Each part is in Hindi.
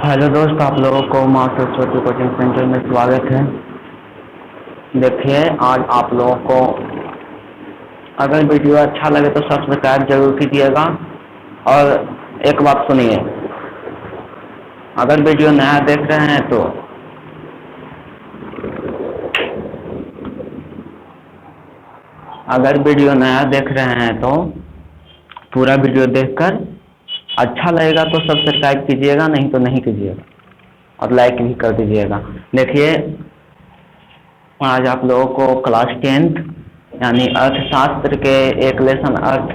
हेलो दोस्त, आप लोगों को माँ सरस्वती कोचिंग सेंटर में स्वागत है। देखिए, आज आप लोगों को अगर वीडियो अच्छा लगे तो सब्सक्राइब जरूर कीजिएगा। और एक बात सुनिए, अगर वीडियो नया देख रहे हैं तो पूरा वीडियो देखकर अच्छा लगेगा तो सब्सक्राइब कीजिएगा, नहीं तो नहीं कीजिएगा और लाइक भी कर दीजिएगा। देखिए, आज आप लोगों को क्लास 10th यानी अर्थशास्त्र के एक लेसन अर्थ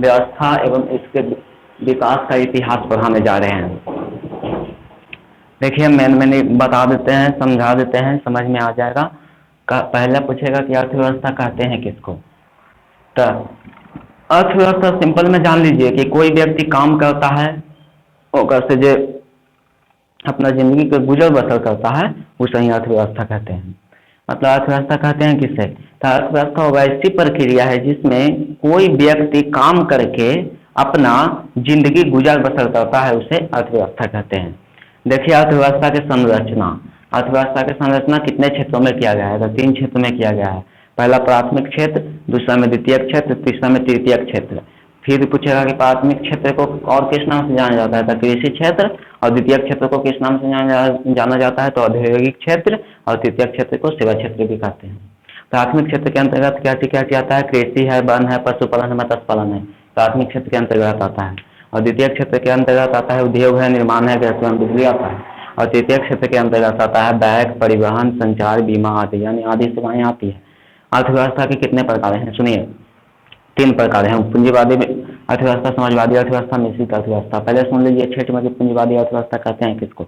व्यवस्था एवं इसके विकास का इतिहास पढ़ाने जा रहे हैं। देखिए, मैंने बता देते हैं, समझा देते हैं, समझ में आ जाएगा। पहले पूछेगा कि अर्थव्यवस्था कहते हैं किसको। तो अर्थव्यवस्था सिंपल में जान लीजिए कि कोई व्यक्ति काम करता है, ओकर से जो अपना जिंदगी का गुजर बसर करता है, उसे ही अर्थव्यवस्था कहते हैं। मतलब अर्थव्यवस्था कहते हैं किसे? तो अर्थव्यवस्था वैसी प्रक्रिया है जिसमें कोई व्यक्ति काम करके अपना जिंदगी गुजर बसर करता है, उसे अर्थव्यवस्था कहते हैं। देखिए, अर्थव्यवस्था की संरचना कितने क्षेत्रों में किया गया है? तो 3 क्षेत्र में किया गया है। पहला प्राथमिक क्षेत्र, दूसरा में द्वितीयक क्षेत्र, तीसरा में तृतीयक क्षेत्र। फिर पूछेगा कि प्राथमिक क्षेत्र को और किस नाम से जाना जाता है? तो कृषि क्षेत्र। और द्वितीय क्षेत्र को किस नाम से जाना जाता है? तो औद्योगिक क्षेत्र। और तृतीय क्षेत्र को सेवा क्षेत्र भी कहते हैं। प्राथमिक क्षेत्र के अंतर्गत क्या क्या आता है? कृषि है, वन है, पशुपालन है, मत्स्य पालन है, प्राथमिक क्षेत्र के अंतर्गत आता है। और द्वितीय क्षेत्र के अंतर्गत आता है उद्योग है, निर्माण है, गैस एवं बिजली आता है। और तृतीय क्षेत्र के अंतर्गत आता है बैंक, परिवहन, संचार, बीमा आदि, यानी आदि सेवाएं आती है। अर्थव्यवस्था के कितने प्रकार हैं? सुनिए, 3 प्रकार हैं। पूंजीवादी अर्थव्यवस्था, समाजवादी अर्थव्यवस्था, मिश्रित अर्थव्यवस्था। पहले सुन लीजिए, क्षेत्र में पूंजीवादी अर्थव्यवस्था कहते हैं किसको।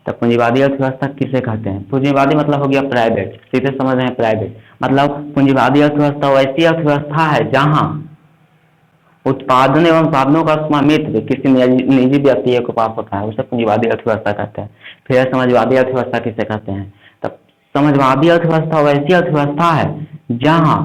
तो पूंजीवादी अर्थव्यवस्था किसे कहते हैं? पूंजीवादी मतलब हो गया प्राइवेट, सीधे समझ रहे हैं, प्राइवेट। मतलब पूंजीवादी अर्थव्यवस्था वैसी अर्थव्यवस्था है जहां उत्पादन एवं साधनों का स्वामित्व किसी निजी व्यक्ति के पास होता है, उसे पूंजीवादी अर्थव्यवस्था कहते हैं। फिर समाजवादी अर्थव्यवस्था किसे कहते हैं? तब समाजवादी अर्थव्यवस्था वैसी अर्थव्यवस्था है जहां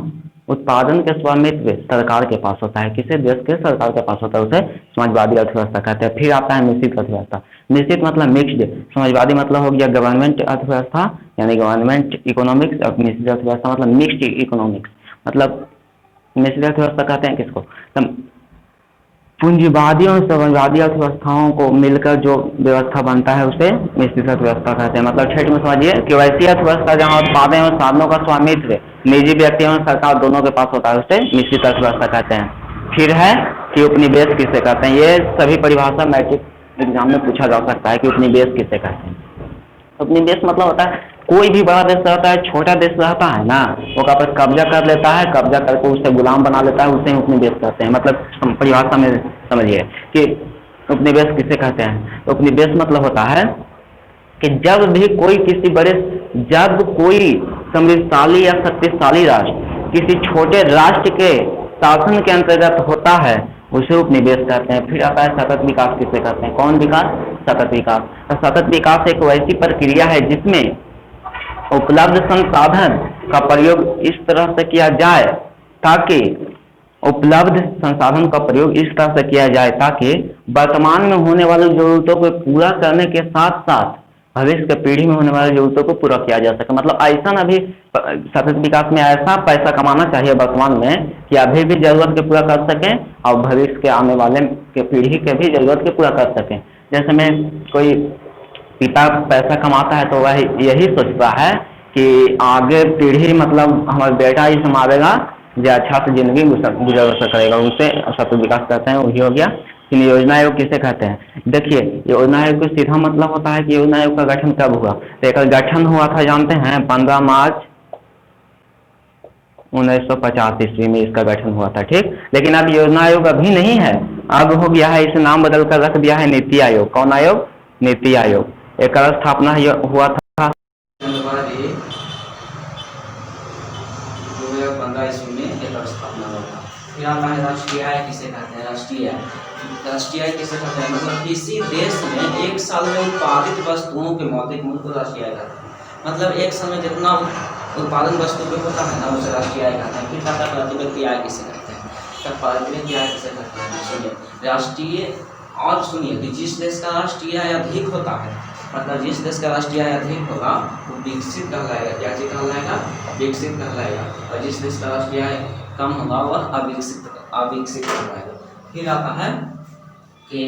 उत्पादन के स्वामित्व सरकार के पास होता है, किसी देश के सरकार के पास होता है, उसे समाजवादी अर्थव्यवस्था कहते हैं। फिर आता है मिश्रित अर्थव्यवस्था। मिश्रित मतलब मिक्स्ड। समाजवादी मतलब हो गया गवर्नमेंट अर्थव्यवस्था यानी गवर्नमेंट इकोनॉमिक्स। और मिश्रित अर्थव्यवस्था मतलब मिक्स्ड इकोनॉमिक्स। मतलब मिश्रित अर्थव्यवस्था कहते हैं किसको? पूंजीवादी और समाजवादी अर्थव्यवस्थाओं को मिलकर जो व्यवस्था बनता है उसे मिश्रित अर्थव्यवस्था कहते हैं। मतलब क्षेत्र में समझिए कि वैसी अर्थव्यवस्था जहां उत्पादन और साधनों का स्वामित्व निजी व्यक्ति और सरकार दोनों के पास होता है, उसे मिश्रित अर्थव्यवस्था कहते हैं। फिर है कि उपनिवेश किसे कहते हैं? ये सभी परिभाषा मैट्रिक एग्जाम में पूछा जा सकता है कि उपनिवेश किसे कहते हैं। उपनिवेश मतलब होता है कोई भी बड़ा देश रहता है, छोटा देश रहता है ना, वो का पर कब्जा कर लेता है, कब्जा करके उसे गुलाम बना लेता है, उसे उपनिवेश कहते हैं। मतलब परिभाषा में समझिए कि उपनिवेश किसे कहते हैं। तो उपनिवेश मतलब होता है कि जब कोई समृद्धशाली या शक्तिशाली राष्ट्र किसी छोटे राष्ट्र के शासन के अंतर्गत होता है, उसे उपनिवेश कहते हैं। फिर आता है सतत विकास किसे कहते हैं? कौन विकास? सतत विकास। तो सतत विकास एक वैसी प्रक्रिया है जिसमें उपलब्ध संसाधन का प्रयोग इस तरह से किया जाए ताकि वर्तमान में होने वाली जरूरतों को पूरा करने के साथ साथ भविष्य के पीढ़ी में होने वाली जरूरतों को पूरा किया जा सके। मतलब ऐसा अभी सतत विकास में ऐसा पैसा कमाना चाहिए वर्तमान में कि अभी भी जरूरत के पूरा कर सकें और भविष्य के आने वाले के पीढ़ी के भी जरूरत के पूरा कर सकें। जैसे में कोई पिता पैसा कमाता है तो वह यही सोचता है कि आगे पीढ़ी, मतलब हमारा बेटा ही संभालेगा जो अच्छा से जिंदगी गुजर बसर करेगा, उसे सतत विकास कहते हैं। वही हो गया। योजना आयोग किसे कहते हैं? देखिए, योजना आयोग का सीधा मतलब होता है कि योजना आयोग का गठन कब हुआ। तो एक गठन हुआ था, जानते हैं, 15 मार्च 1950 ईस्वी में इसका गठन हुआ था। ठीक, लेकिन अब योजना आयोग अभी नहीं है, अब हो गया है, इसे नाम बदल कर रख दिया है नीति आयोग। कौन आयोग? नीति आयोग। एक स्थापना हुआ था 2015 ईस्वी में एक स्थापना हुआ था। फिर आता है राष्ट्रीय आय किसे कहते हैं? राष्ट्रीय आय किसे कहते हैं? मतलब किसी देश में एक साल में उत्पादित वस्तुओं के मौद्रिक मूल्य को राष्ट्रीय आय कहते हैं। मतलब एक साल में जितना उत्पादन वस्तु पे होता है ना, उसे राष्ट्रीय आय कहते हैं। फिर आता है प्रतिव्यक्ति आय किसे कहते हैं? तब प्रतिव्यक्ति आय किसे कहते हैं? सुनिए, राष्ट्रीय और सुनिए कि जिस देश का राष्ट्रीय आय अधिक होता है मतलब जिस देश का राष्ट्रीय आय अधिक होगा वो विकसित कहलाएगा। क्या चीज कहलाएगा? विकसित कहलाएगा। और जिस देश का राष्ट्रीय आय कम होगा वह अविकसित कहलाएगा। फिर आता है कि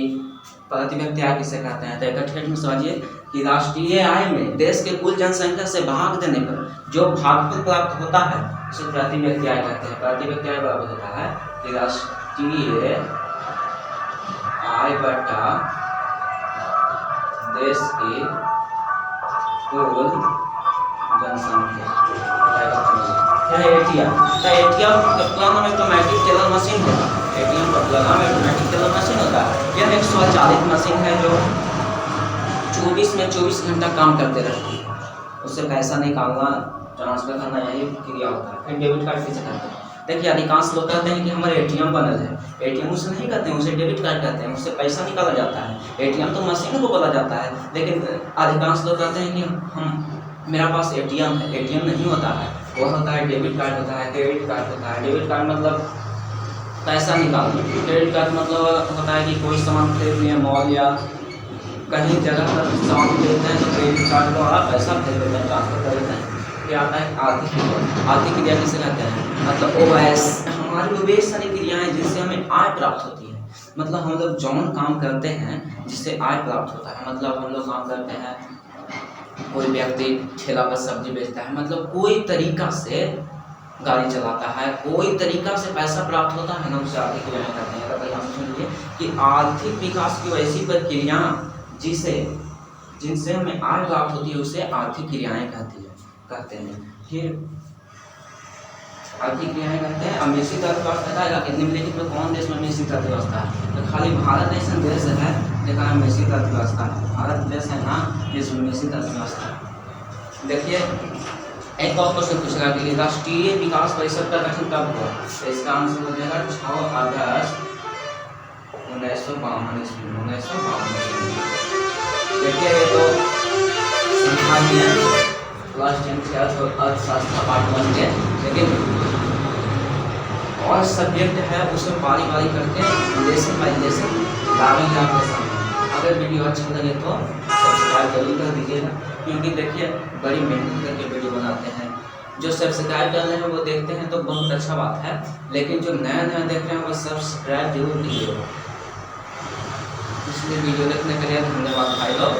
प्रति व्यक्ति आय किसे कहते हैं। तो एक ठेठ में समझिए कि राष्ट्रीय आय में देश के कुल जनसंख्या से भाग देने पर जो भागफल प्राप्त होता है उसे प्रति व्यक्ति आय कहते हैं। प्रति व्यक्ति आय बराबर होता है कि राष्ट्रीय आय बटा देश की कुल जनसंख्या। एटीएम का पूरा नाम ऑटोमेटिक टेलर मशीन होता है। एटीएम का पूरा नाम ऑटोमेटिक टेलर मशीन होता है। यह एक स्वचालित मशीन है जो 24 में 24 घंटा काम करते रहती है। उससे पैसा निकालना, ट्रांसफर करना यही क्रिया होता है। फिर डेबिट कार्ड किसे कहते हैं? देखिए अधिकांश लोग कहते हैं कि हमारे एटीएम बनल है। एटीएम उसे नहीं कहते हैं, उसे डेबिट कार्ड कहते हैं। उससे पैसा निकाला जाता है। एटीएम तो मशीन को बोला जाता है, लेकिन अधिकांश लोग कहते हैं कि मेरा पास एटीएम है। एटीएम नहीं होता है, वो होता है डेबिट कार्ड होता है, क्रेडिट कार्ड होता है। डेबिट कार्ड मतलब पैसा निकालना। क्रेडिट कार्ड मतलब होता है कि कोई सामान खरीदने हैं मॉल या कहीं जगह पर सामान खरीदते हैं तो क्रेडिट कार्ड द्वारा पैसा भेज देते हैं, ट्रांसफर कर देते हैं। फिर आता है आर्थिक क्रिया। आर्थिक क्रिया किसे कहते हैं? मतलब ओएस हमारी वे सारी क्रियाएं जिससे हमें आय प्राप्त होती है। मतलब हम लोग जौन काम करते हैं जिससे आय प्राप्त होता है। मतलब हम लोग काम करते हैं, कोई व्यक्ति ठेला पर सब्जी बेचता है, मतलब कोई तरीका से गाड़ी चलाता है, कोई तरीका से पैसा प्राप्त होता है ना, उसे आर्थिक क्रियाएं कहते हैं। अगर हम सुनिए कि आर्थिक विकास की वैसी प्रक्रिया जिनसे हमें आय प्राप्त होती है उसे आर्थिक क्रियाएं कहते हैं। फिर आर्थिक क्रियाएं कहते हैं। अब मिश्रित अर्थव्यवस्था का निम्नलिखित में कौन देश में मिश्रित अर्थव्यवस्था है? तो खाली भारत ऐसा देश है जहाँ मिश्रित अर्थव्यवस्था है। भारत देश है ना जिसमें मिश्रित अर्थव्यवस्था है। देखिए एक और क्वेश्चन पूछेगा कि राष्ट्रीय विकास परिषद का गठन कब हुआ? तो इसका आंसर हो जाएगा 6 अगस्त 1952 ईस्वी। 1952। देखिए ये तो संभावनीय क्लास 10 के अर्थशास्त्र पार्ट 1 के, लेकिन और सब्जेक्ट है उसमें बारी बारी करके लेसन बाय लेसन डालेंगे आपके सामने। अगर वीडियो अच्छा लगे तो सब्सक्राइब जरूर कर दीजिएगा, क्योंकि देखिए बड़ी मेहनत करके वीडियो बनाते हैं। जो सब्सक्राइब कर रहे हैं वो देखते हैं तो बहुत अच्छा बात है, लेकिन जो नया नया देख रहे हैं वो सब्सक्राइब जरूर कीजिएगा। इसलिए वीडियो देखने के लिए धन्यवाद भाई लोग।